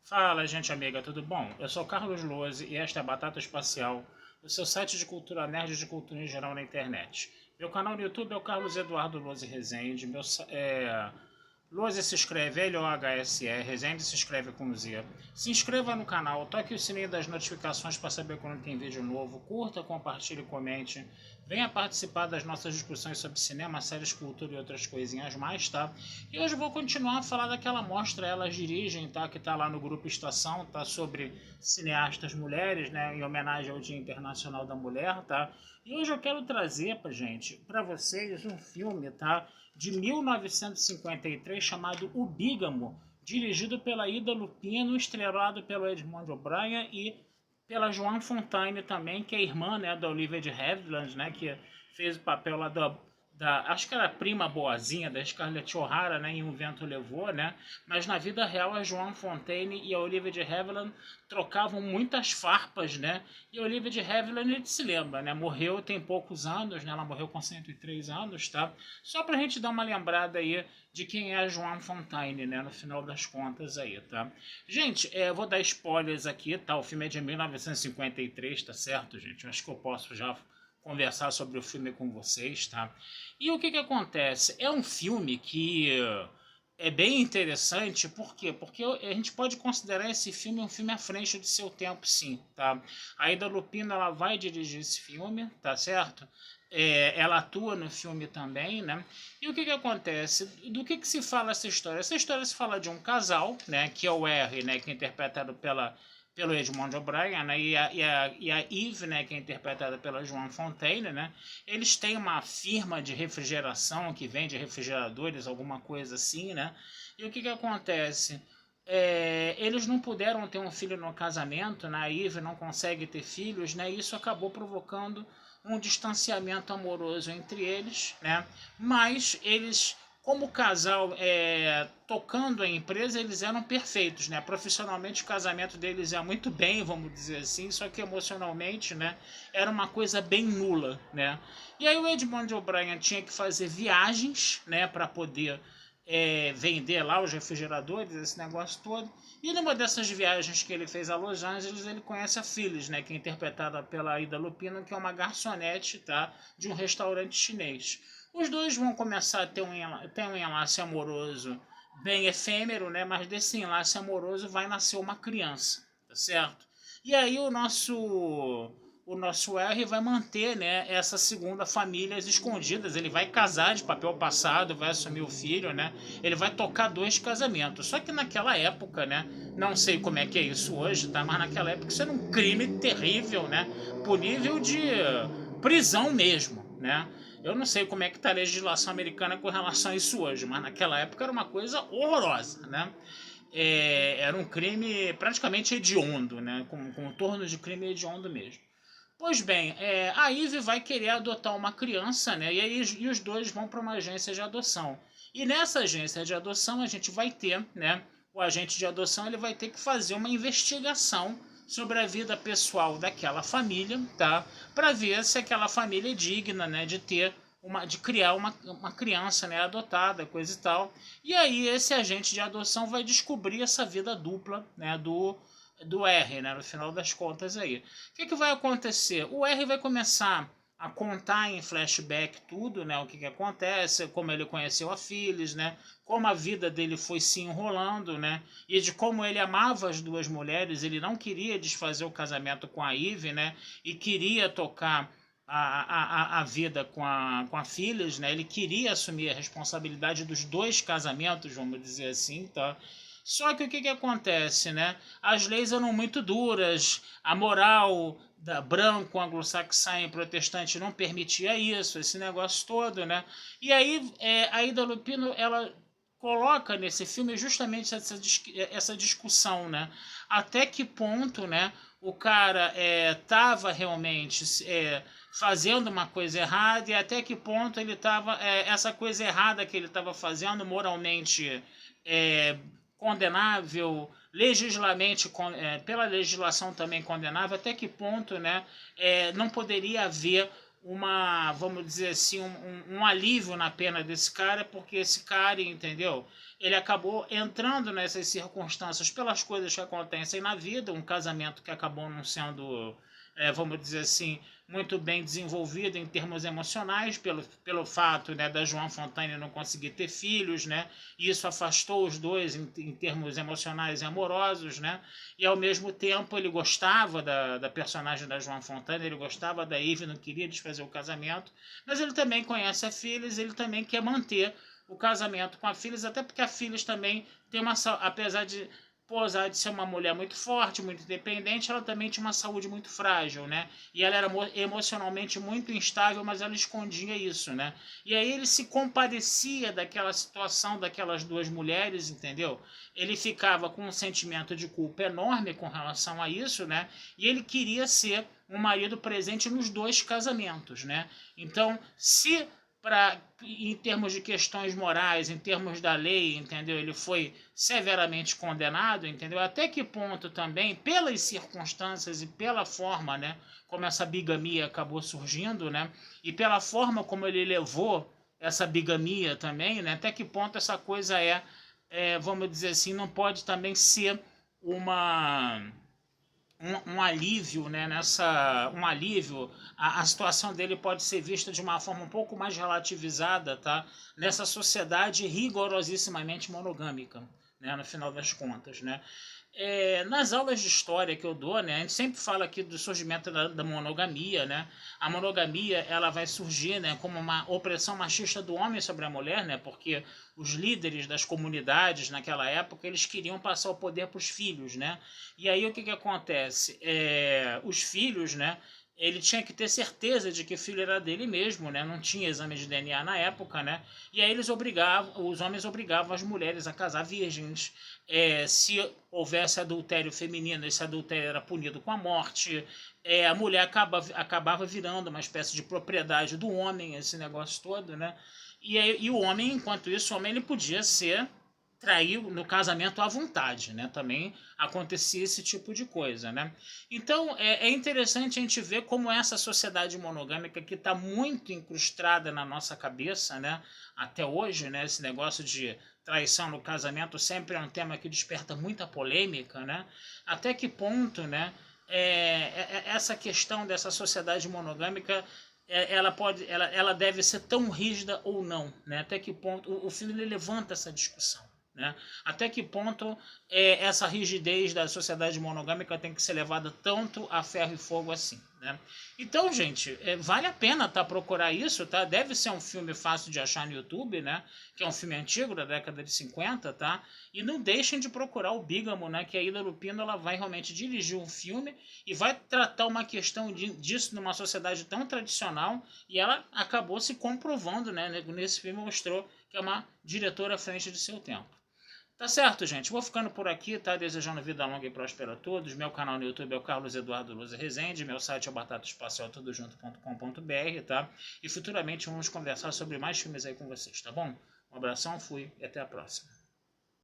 Fala, gente amiga, tudo bom? Eu sou Carlos Lose e esta é a Batata Espacial, o seu site de cultura nerd e de cultura em geral na internet. Meu canal no YouTube é o Carlos Eduardo Lose Rezende, Lose se escreve L-O-H-S-E, Rezende se escreve com Z. Se inscreva no canal, toque o sininho das notificações para saber quando tem vídeo novo, curta, compartilhe e comente. Venha participar das nossas discussões sobre cinema, séries, cultura e outras coisinhas mais, tá? E hoje eu vou continuar a falar daquela mostra Elas Dirigem, tá? Que tá lá no Grupo Estação, tá? Sobre cineastas mulheres, né? Em homenagem ao Dia Internacional da Mulher, tá? E hoje eu quero trazer para vocês um filme, tá? De 1953 chamado O Bígamo, dirigido pela Ida Lupino, estrelado pelo Edmond O'Brien e pela Joan Fontaine também, que é irmã, né, da Olivia de Havilland, né, que fez o papel lá acho que era a prima boazinha da Scarlett O'Hara, né, em Um Vento Levou, né, mas na vida real a Joan Fontaine e a Olivia de Havilland trocavam muitas farpas, né, e a Olivia de Havilland, a gente se lembra, né, morreu tem poucos anos, né, ela morreu com 103 anos, tá, só pra gente dar uma lembrada aí de quem é a Joan Fontaine, né, no final das contas aí, tá. Gente, eu vou dar spoilers aqui, tá, o filme é de 1953, tá certo, gente, eu acho que eu posso já conversar sobre o filme com vocês, tá? E o que que acontece? É um filme que é bem interessante, por quê? Porque a gente pode considerar esse filme um filme à frente do seu tempo, sim, tá? A Ida Lupino, ela vai dirigir esse filme, tá certo? Ela atua no filme também, né? E o que que acontece? Do que se fala essa história? Essa história se fala de um casal, né? Que é o R, né? Que é interpretado pelo Edmond O'Brien, né, e a Eve, né, que é interpretada pela Joan Fontaine, né, eles têm uma firma de refrigeração que vende refrigeradores, alguma coisa assim, né, e o que que acontece? Eles não puderam ter um filho no casamento, né, a Eve não consegue ter filhos, né, e isso acabou provocando um distanciamento amoroso entre eles, né, mas eles como casal tocando a empresa, eles eram perfeitos, né? Profissionalmente o casamento deles ia muito bem, vamos dizer assim, só que emocionalmente, né, era uma coisa bem nula, né? E aí o Edmond O'Brien tinha que fazer viagens, né, para poder vender lá os refrigeradores, esse negócio todo. E numa dessas viagens que ele fez a Los Angeles, ele conhece a Phyllis, né, que é interpretada pela Ida Lupino, que é uma garçonete, tá, de um restaurante chinês. Os dois vão começar a ter um enlace amoroso bem efêmero, né? Mas desse enlace amoroso vai nascer uma criança, tá certo? E aí o nosso R vai manter, né, essa segunda família às escondidas. Ele vai casar de papel passado, vai assumir o filho, né? Ele vai tocar dois casamentos. Só que naquela época, né? Não sei como é que é isso hoje, tá? Mas naquela época isso era um crime terrível, né? Punível de prisão mesmo, né? Eu não sei como é que está a legislação americana com relação a isso hoje, mas naquela época era uma coisa horrorosa, né? Era um crime praticamente hediondo, né? Com contorno de crime hediondo mesmo. Pois bem, a Ivy vai querer adotar uma criança, né? E os dois vão para uma agência de adoção. E nessa agência de adoção a gente vai ter, né? O agente de adoção ele vai ter que fazer uma investigação sobre a vida pessoal daquela família, tá? Para ver se aquela família é digna, né? De criar uma criança, né? Adotada, coisa e tal. E aí esse agente de adoção vai descobrir essa vida dupla, né? Do R, né? No final das contas aí. O que vai acontecer? O R vai começar a contar em flashback tudo, né? O que acontece, como ele conheceu a Phyllis, né? Como a vida dele foi se enrolando, né? E de como ele amava as duas mulheres, ele não queria desfazer o casamento com a Eve, né? E queria tocar a vida com a Phyllis, né? Ele queria assumir a responsabilidade dos dois casamentos, vamos dizer assim, tá? Só que o que acontece, né? As leis eram muito duras, a moral da branco, anglo-saxão e protestante não permitia isso, esse negócio todo, né? E aí a Ida Lupino, ela coloca nesse filme justamente essa discussão, né? Até que ponto, né, o cara estava realmente fazendo uma coisa errada e até que ponto ele estava essa coisa errada que ele estava fazendo moralmente é, condenável, legislamente pela legislação também condenável, até que ponto, né, não poderia haver vamos dizer assim, um alívio na pena desse cara, porque esse cara, entendeu? Ele acabou entrando nessas circunstâncias pelas coisas que acontecem na vida, um casamento que acabou não sendo, vamos dizer assim, muito bem desenvolvido em termos emocionais, pelo fato, né, da Joan Fontaine não conseguir ter filhos, né, e isso afastou os dois em termos emocionais e amorosos, né, e ao mesmo tempo ele gostava da personagem da Joan Fontaine, ele gostava da Eve, não queria desfazer o casamento, mas ele também conhece a Phyllis, ele também quer manter o casamento com a Phyllis, até porque a Phyllis também tem uma, apesar de ser uma mulher muito forte, muito independente, ela também tinha uma saúde muito frágil, né? E ela era emocionalmente muito instável, mas ela escondia isso, né? E aí ele se compadecia daquela situação daquelas duas mulheres, entendeu? Ele ficava com um sentimento de culpa enorme com relação a isso, né? E ele queria ser um marido presente nos dois casamentos, né? Então, se em termos de questões morais, em termos da lei, entendeu? Ele foi severamente condenado, entendeu? Até que ponto também, pelas circunstâncias e pela forma, né, como essa bigamia acabou surgindo, né, e pela forma como ele levou essa bigamia também, né, até que ponto essa coisa vamos dizer assim, não pode também ser uma um alívio, né, um alívio, a situação dele pode ser vista de uma forma um pouco mais relativizada, tá, nessa sociedade rigorosíssimamente monogâmica, né, no final das contas, né. Nas aulas de história que eu dou, né, a gente sempre fala aqui do surgimento da monogamia, né. A monogamia ela vai surgir, né, como uma opressão machista do homem sobre a mulher, né, porque os líderes das comunidades naquela época eles queriam passar o poder para os filhos, né. E aí o que acontece? Os filhos, né, ele tinha que ter certeza de que o filho era dele mesmo, né? Não tinha exame de DNA na época, né? E aí os homens obrigavam as mulheres a casar virgens. Se houvesse adultério feminino, esse adultério era punido com a morte. A mulher acabava virando uma espécie de propriedade do homem, esse negócio todo, né? E o homem, enquanto isso, o homem ele podia ser trair no casamento à vontade, né? Também acontecia esse tipo de coisa, né? Então é interessante a gente ver como essa sociedade monogâmica que está muito incrustada na nossa cabeça, né? Até hoje, né? Esse negócio de traição no casamento sempre é um tema que desperta muita polêmica, né? Até que ponto, né? Essa questão dessa sociedade monogâmica ela deve ser tão rígida ou não, né? Até que ponto o filme ele levanta essa discussão, né? Até que ponto essa rigidez da sociedade monogâmica tem que ser levada tanto a ferro e fogo assim, né? Então, gente, vale a pena procurar isso, tá? Deve ser um filme fácil de achar no YouTube, né? Que é um filme antigo da década de 50, tá? E não deixem de procurar o Bígamo, né? Que a Ida Lupino ela vai realmente dirigir um filme e vai tratar uma questão disso numa sociedade tão tradicional e ela acabou se comprovando, né? Nesse filme mostrou que é uma diretora à frente de seu tempo. Tá certo, gente? Vou ficando por aqui, tá? Desejando vida longa e próspera a todos. Meu canal no YouTube é o Carlos Eduardo Luz Rezende. Meu site é o batataespacialtudojunto.com.br, tá? E futuramente vamos conversar sobre mais filmes aí com vocês, tá bom? Um abração, fui e até a próxima.